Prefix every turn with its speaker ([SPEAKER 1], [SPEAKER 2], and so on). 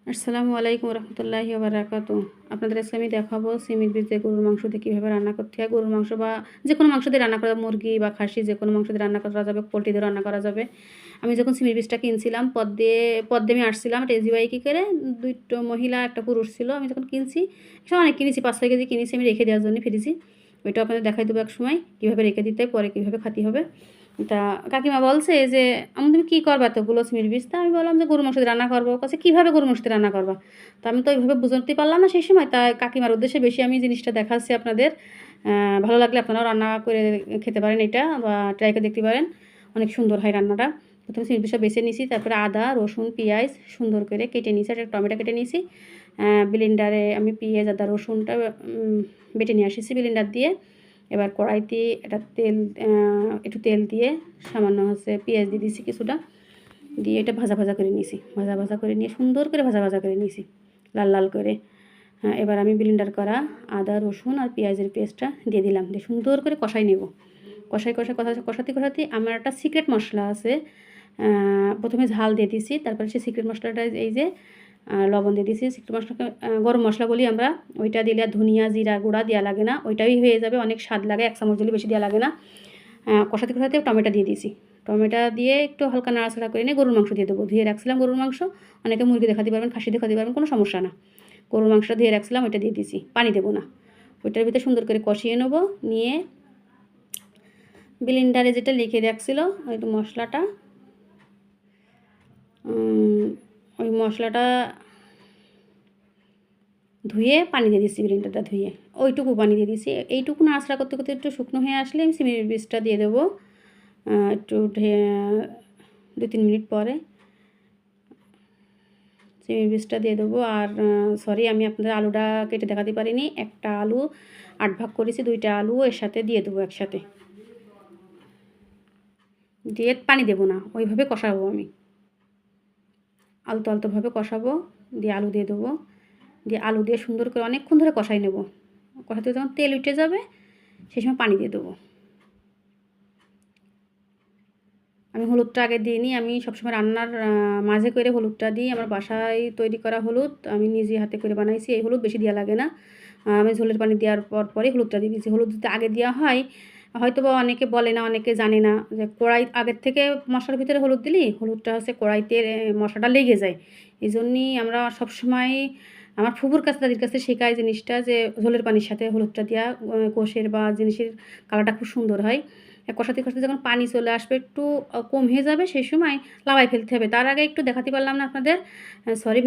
[SPEAKER 1] আসসালামু আলাইকুম রহমতুল্লাহি ওয়া বারাকাতুহু। আপনাদের আজকে আমি দেখাবো সিমের বীজ দিয়ে গরুর মাংস দিয়ে কীভাবে রান্না করতে হয়। গরুর মাংস বা যে কোনো মাংস দিয়ে রান্না করা, মুরগি বা খাসি যে কোনো মাংস দিয়ে রান্না করা যাবে, পোলট্রি দিয়ে রান্না করা যাবে। আমি যখন সিমের বীজটা কিনছিলাম পদ দিয়ে আমি আসছিলাম টেজি বাইকে করে, দুটো মহিলা একটা পুরুষ ছিল। আমি যখন কিনছি অনেক কিনেছি, 5-6 কেজি কিনেছি আমি রেখে দেওয়ার জন্য ফ্রিজে। ওইটা আপনাদের দেখাই দেবো এক সময় কীভাবে রেখে দিতে হয়, পরে কীভাবে খাতে হবে। তা কাকিমা বলছে যে তুমি কী করবা এতগুলো সিমের বীজ? তা আমি বললাম যে গরুর মাংস দিয়ে রান্না করবো। কাছে কীভাবে গরুর মাংস দিয়ে রান্না করবা? তা আমি তো ওইভাবে বুঝতে পারলাম না সেই সময়। তাই কাকিমার উদ্দেশ্যে বেশি আমি জিনিসটা দেখাচ্ছি আপনাদের। ভালো লাগলে আপনারাও রান্না করে খেতে পারেন এটা, বা ট্রাই করে দেখতে পারেন। অনেক সুন্দর হয় রান্নাটা। প্রথমে সিমের বীজটা বেছে নিয়েছি, তারপরে আদা, রসুন, পেঁয়াজ সুন্দর করে কেটে নিয়েছি, একটা টমেটো কেটে নিয়েছি। ব্লেন্ডারে আমি পেঁয়াজ, আদা, রসুনটা বেটে নিয়ে আসিছি ব্লেন্ডার দিয়ে। এবার কড়াইতে একটু তেল দিয়ে সামান্য পেঁয়াজ দিয়ে দিয়েছি কিছুটা, দিয়ে এটা ভাজা ভাজা করে নিয়েছি। ভাজা করে নিয়ে সুন্দর করে ভাজা করে নিয়েছি, লাল লাল করে। এবার আমি ব্লেন্ডার করা আদা, রসুন আর পেঁয়াজের পেস্টটা দিয়ে দিলাম, দিয়ে সুন্দর করে কষাই নেব। কষাতে আমার একটা সিক্রেট মশলা আছে। প্রথমে ঝাল দিয়ে দিয়েছি, তারপরে সেই সিক্রেট মশলাটা এই যে লবণ দিয়ে দিয়েছি। সিক্রেট মশলাকে গরম মশলা বলি আমরা। ওইটা দিলে ধনিয়া, জিরা গুঁড়া দেওয়া লাগে না, ওইটাই হয়ে যাবে, অনেক স্বাদ লাগে। 1 চামচ দিলে বেশি দেওয়া লাগে না। কষাতে টমেটো দিয়ে দিয়েছি। টমেটো দিয়ে একটু হালকা নাড়াচাড়া করে নিয়ে গরুর মাংস দিয়ে দেবো। ধুয়ে রাখছিলাম গরুর মাংস, অনেকে মুরগি দেখাতে পারবেন, খাসি দেখাতে পারবেন, কোনো সমস্যা না। গরুর মাংসটা ধুয়ে রাখছিলাম, ওইটা দিয়ে দিয়েছি, পানি দেবো না। ওইটার ভিতরে সুন্দর করে কষিয়ে নেবো, নিয়ে ব্লেন্ডারে যেটা লিখে রাখছিল ওই মশলাটা, ওই মশলাটা ধুয়ে পানি দিয়ে দিচ্ছি, ব্লেন্ডারটা ধুয়ে ওইটুকু পানি দিয়ে দিচ্ছি। এইটুকু নাড়াচাড়া করতে করতে একটু শুকনো হয়ে আসলে আমি সিমের বীজটা দিয়ে দেবো। একটু 2-3 মিনিট পরে সিমের বীজটা দিয়ে দেবো। আর সরি, আমি আপনাদের আলুটা কেটে দেখাতে পারিনি। একটা আলু 8 ভাগ করেছি, 2টা আলু এর সাথে দিয়ে দেবো একসাথে, দিয়ে পানি দেবো না, ওইভাবে কষাবো আমি। আলতোভাবে কষাবো, দিয়ে আলু দিয়ে দেবো। দিয়ে আলু দিয়ে সুন্দর করে অনেকক্ষণ ধরে কষাই নেব। কষাতে যখন তেল উঠে যাবে সেই সময় পানি দিয়ে দেবো। আমি হলুদটা আগে দিয়ে নিই। আমি সবসময় রান্নার মাঝে করে হলুদটা দিই। আমার বাসায় তৈরি করা হলুদ, আমি নিজে হাতে করে বানাইছি। এই হলুদ বেশি দেওয়া লাগে না। আমি ঝোলের পানি দেওয়ার পরে হলুদটা দিয়ে দিয়েছি। হলুদ যদি আগে দেওয়া হয়, হয়তো বা অনেকে বলে না, অনেকে জানে না যে কড়াই আগের থেকে মশলার ভিতরে হলুদ দিলি কড়াইতে মশলাটা লেগে যায়। এই জন্যই আমরা সবসময় আমার ফুফুর কাছে, তাদের কাছে শেখাই জিনিসটা, যে ঝোলের পানির সাথে হলুদটা দেওয়া কোষের বা জিনিসের কালারটা খুব সুন্দর হয়। কষাতে যখন পানি চলে আসবে, একটু কম হয়ে যাবে, সেই সময় নামায় ফেলতে হবে। তার আগে একটু দেখাতে পারলাম না আপনাদের, সরি।